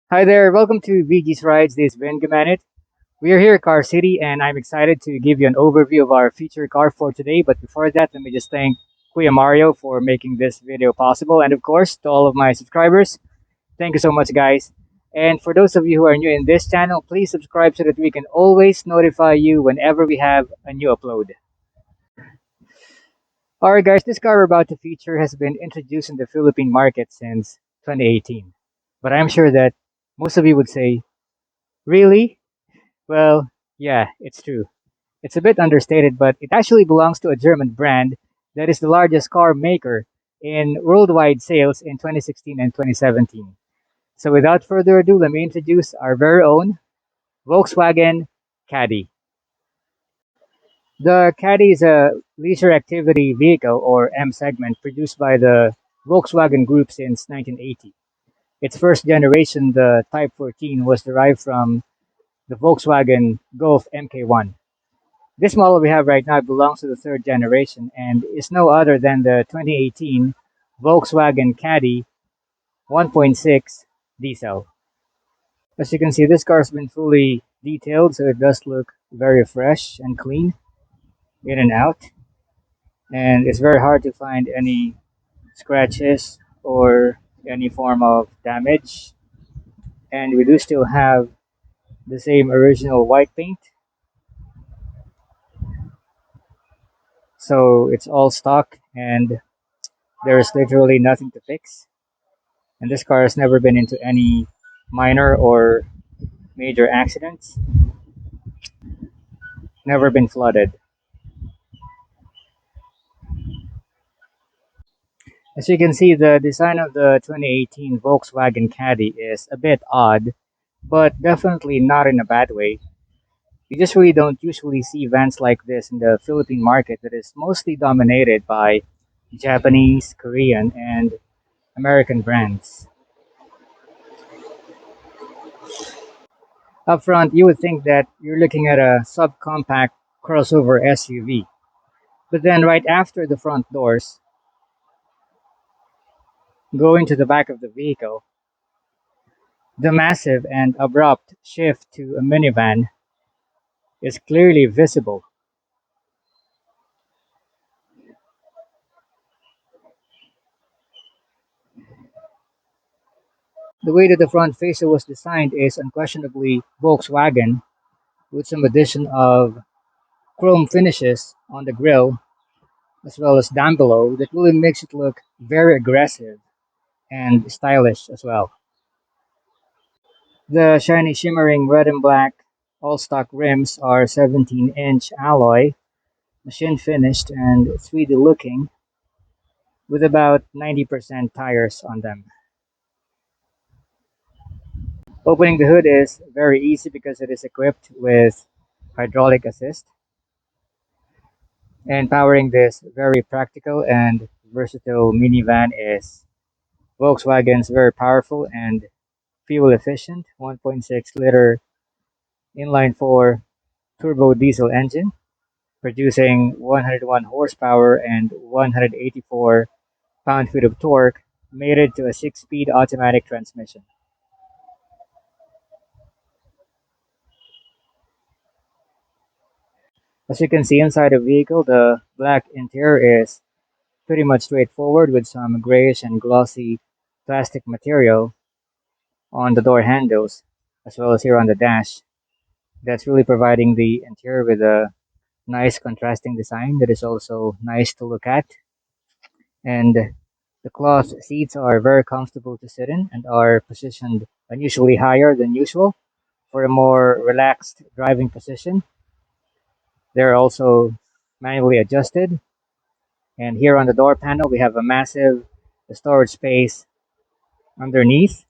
Hi there, welcome to VG's Rides. This is Ben Gumanit. We are here at Car City, and I'm excited to give you an overview of our feature car for today. But before that, let me just thank Kuya Mario for making this video possible. And of course, to all of my subscribers, thank you so much, guys. And for those of you who are new in this channel, please subscribe so that we can always notify you whenever we have a new upload. Alright, guys, this car we're about to feature has been introduced in the Philippine market since 2018. But I'm sure that most of you would say, really? Well, yeah, it's true. It's a bit understated, but it actually belongs to a German brand that is the largest car maker in worldwide sales in 2016 and 2017. So without further ado, let me introduce our very own Volkswagen Caddy. The Caddy is a leisure activity vehicle or M segment produced by the Volkswagen Group since 1980. Its first generation, the Type 14, was derived from the Volkswagen Golf MK1. This model we have right now belongs to the third generation and is no other than the 2018 Volkswagen Caddy 1.6 diesel. As you can see, this car has been fully detailed, so it does look very fresh and clean in and out. And it's very hard to find any scratches or any form of damage. And we do still have the same original white paint, so it's all stock and there is literally nothing to fix. And this car has never been into any minor or major accidents, never been flooded. As you can see, the design of the 2018 Volkswagen Caddy is a bit odd, but definitely not in a bad way. You just really don't usually see vans like this in the Philippine market that is mostly dominated by Japanese, Korean, and American brands. Up front, you would think that you're looking at a subcompact crossover SUV. But then right after the front doors, going to the back of the vehicle, the massive and abrupt shift to a minivan is clearly visible. The way that the front fascia was designed is unquestionably Volkswagen, with some addition of chrome finishes on the grille as well as down below that really makes it look very aggressive and stylish as well. The shiny shimmering red and black all-stock rims are 17-inch alloy, machine finished and 3D looking, with about 90% tires on them. Opening the hood is very easy because it is equipped with hydraulic assist, and powering this very practical and versatile minivan is Volkswagen's very powerful and fuel efficient 1.6 liter inline 4 turbo diesel engine, producing 101 horsepower and 184 pound-feet of torque, mated to a 6-speed automatic transmission. As you can see inside the vehicle, the black interior is pretty much straightforward with some grayish and glossy plastic material on the door handles, as well as here on the dash. That's really providing the interior with a nice contrasting design that is also nice to look at. And the cloth seats are very comfortable to sit in and are positioned unusually higher than usual for a more relaxed driving position. They're also manually adjusted. And here on the door panel, we have a massive storage space underneath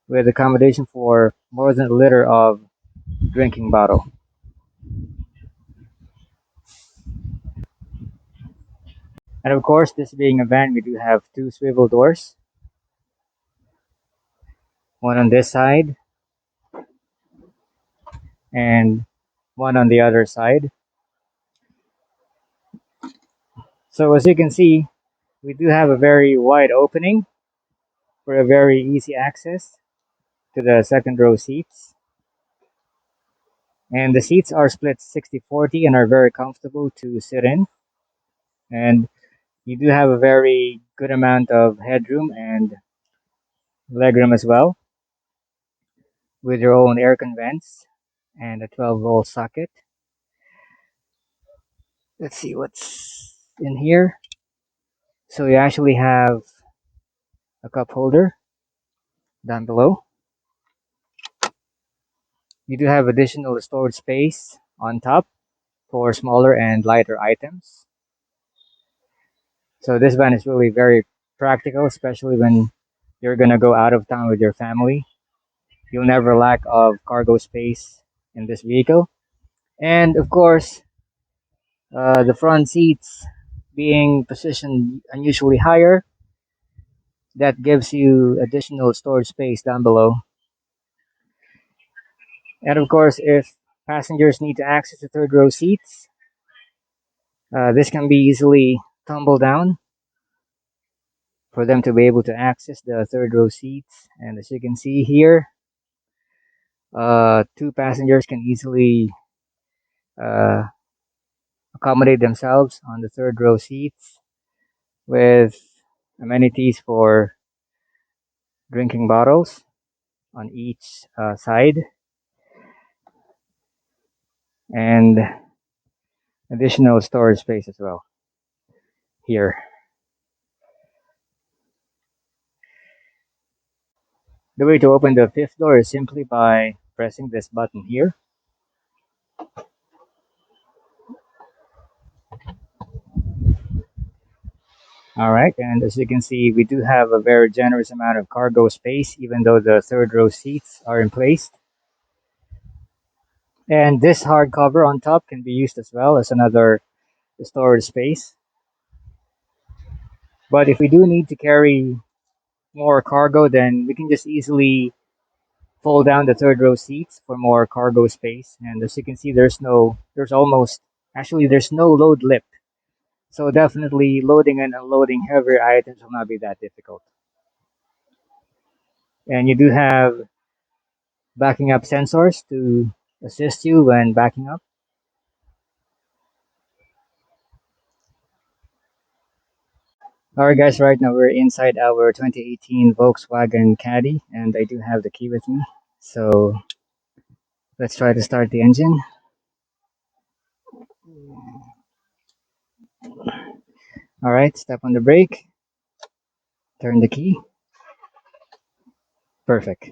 with accommodation for more than a liter of drinking bottle. And of course, this being a van, we do have two swivel doors, one on this side and one on the other side. So as you can see, we do have a very wide opening for a very easy access. to the second row seats. And the seats are split 60-40 and are very comfortable to sit in. And you do have a very good amount of headroom and legroom as well, with your own air con vents and a 12-volt socket. Let's see what's in here. So you actually have a cup holder down below. You do have additional storage space on top for smaller and lighter items. So this van is really very practical, especially when you're gonna go out of town with your family. You'll never lack of cargo space in this vehicle. And of course, the front seats being positioned unusually higher, that gives you additional storage space down below. And of course, if passengers need to access the third row seats, this can be easily tumbled down for them to be able to access the third row seats. And as you can see here, two passengers can easily uh, accommodate themselves on the third row seats with amenities for drinking bottles on each side and additional storage space as well here. The way to open the fifth door is simply by pressing this button here. Alright, and as you can see, we do have a very generous amount of cargo space, even though the third row seats are in place. And this hardcover on top can be used as well as another storage space. But if we do need to carry more cargo, then we can just easily fold down the third row seats for more cargo space. And as you can see, there's no load lip. So definitely loading and unloading heavier items will not be that difficult. And you do have backing up sensors to assist you when backing up. Alright guys, right now we're inside our 2018 Volkswagen Caddy and I do have the key with me. So let's try to start the engine. Alright, step on the brake, turn the key. Perfect.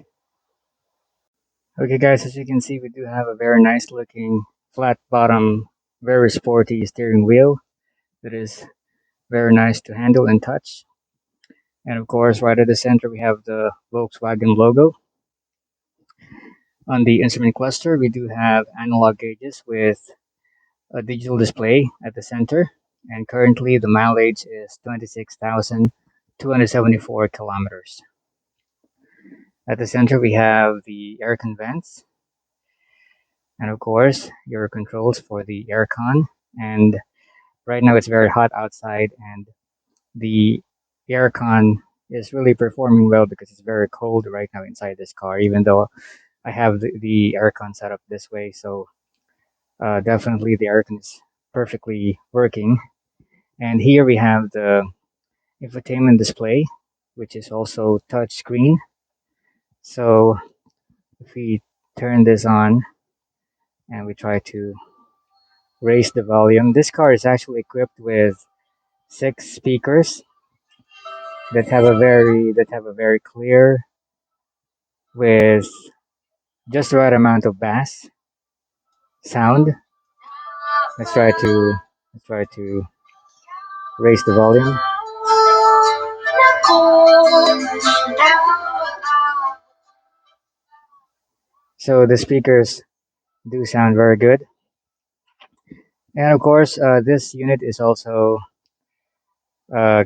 Okay guys, as you can see, we do have a very nice looking flat bottom, very sporty steering wheel that is very nice to handle and touch. And of course, right at the center, we have the Volkswagen logo. On the instrument cluster, we do have analog gauges with a digital display at the center. And currently, the mileage is 26,274 kilometers. At the center, we have the air con vents. And of course, your controls for the aircon. And right now, it's very hot outside, and the aircon is really performing well because it's very cold right now inside this car, even though I have the aircon set up this way. So definitely the aircon is perfectly working. And here we have the infotainment display, which is also touch screen. So if we turn this on and we try to raise the volume, this car is actually equipped with 6 speakers that have a very clear with just the right amount of bass sound. Let's try to raise the volume. So the speakers do sound very good. And of course, this unit is also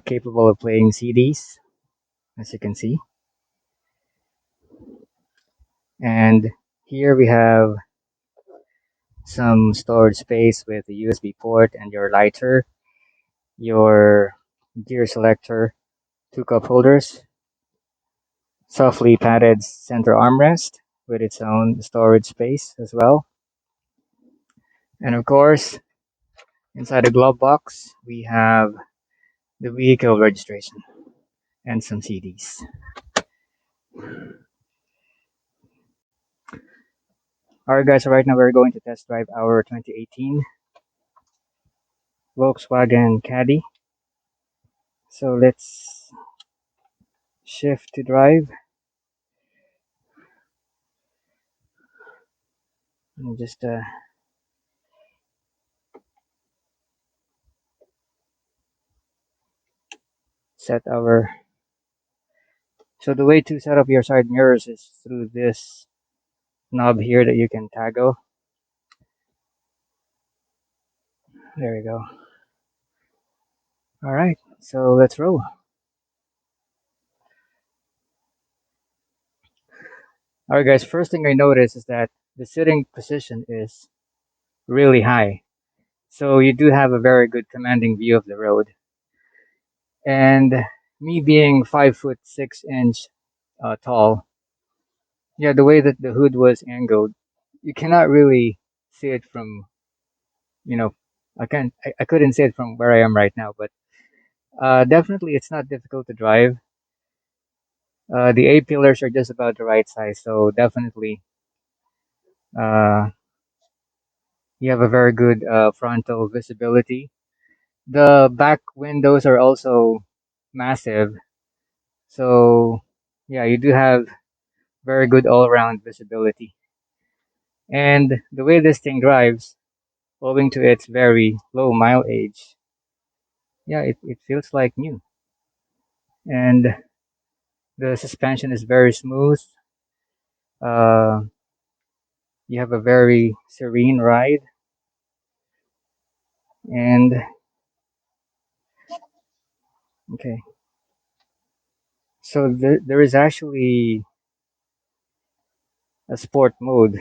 capable of playing CDs, as you can see. And here we have some storage space with a USB port and your lighter, your gear selector, 2 cup holders, softly padded center armrest with its own storage space as well. And of course, inside the glove box, we have the vehicle registration and some CDs. Alright guys, so right now we're going to test drive our 2018 Volkswagen Caddy. So let's shift to drive and just set our... So the way to set up your side mirrors is through this knob here that you can toggle. There we go. Alright, so let's roll. Alright guys, first thing I noticed is that the sitting position is really high. So you do have a very good commanding view of the road. And me being 5'6" tall, yeah, the way that the hood was angled, you cannot really see it from, you know, I couldn't see it from where I am right now, but definitely it's not difficult to drive. The A-pillars are just about the right size, so definitely uh, you have a very good frontal visibility. The back windows are also massive, so yeah, you do have very good all-around visibility. And the way this thing drives, owing to its very low mileage, yeah, it feels like new. And the suspension is very smooth. Uh, you have a very serene ride. And okay, so there is actually a sport mode.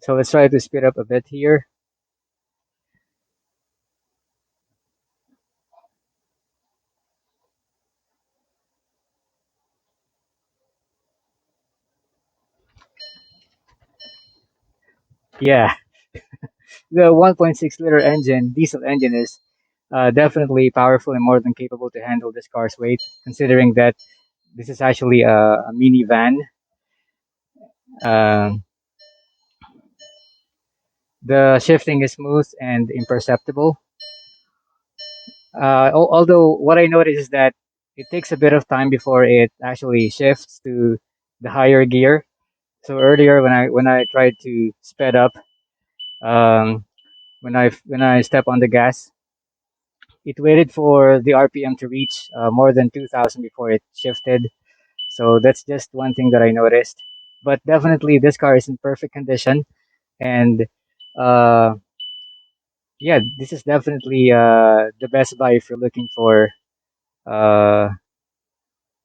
So let's try to speed up a bit here. Yeah, the 1.6 liter engine, diesel engine, is definitely powerful and more than capable to handle this car's weight, considering that this is actually a minivan. Um, the shifting is smooth and imperceptible. Although what I noticed is that it takes a bit of time before it actually shifts to the higher gear. So earlier when I tried to speed up, um, when I step on the gas, it waited for the RPM to reach more than 2,000 before it shifted. So that's just one thing that I noticed. But definitely this car is in perfect condition, and uh, yeah, this is definitely the best buy if you're looking for uh,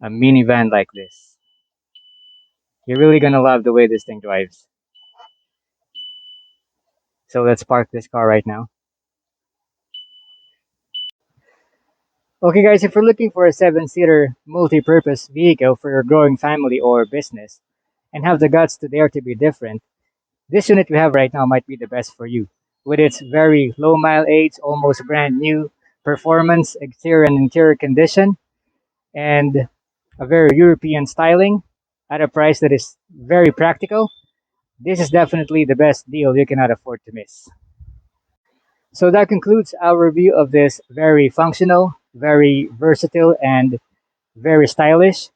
a minivan like this. You're really gonna love the way this thing drives. So let's park this car right now. Okay guys, if you're looking for a 7-seater multi-purpose vehicle for your growing family or business and have the guts to dare to be different, this unit we have right now might be the best for you. With its very low mileage, almost brand new performance, exterior and interior condition, and a very European styling at a price that is very practical, this is definitely the best deal you cannot afford to miss. So that concludes our review of this very functional, very versatile, and very stylish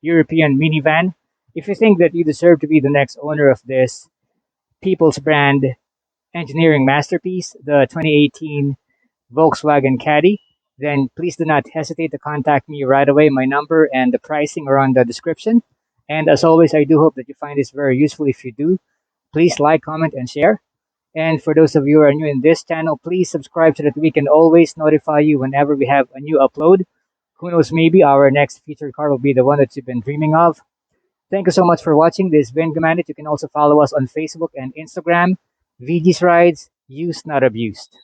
European minivan. If you think that you deserve to be the next owner of this people's brand engineering masterpiece, the 2018 Volkswagen Caddy, then please do not hesitate to contact me right away. My number and the pricing are on the description. And as always, I do hope that you find this very useful. If you do, please like, comment, and share. And for those of you who are new in this channel, please subscribe so that we can always notify you whenever we have a new upload. Who knows, maybe our next featured car will be the one that you've been dreaming of. Thank you so much for watching. This has been Gumanit. You can also follow us on Facebook and Instagram. VG's Rides, used not abused.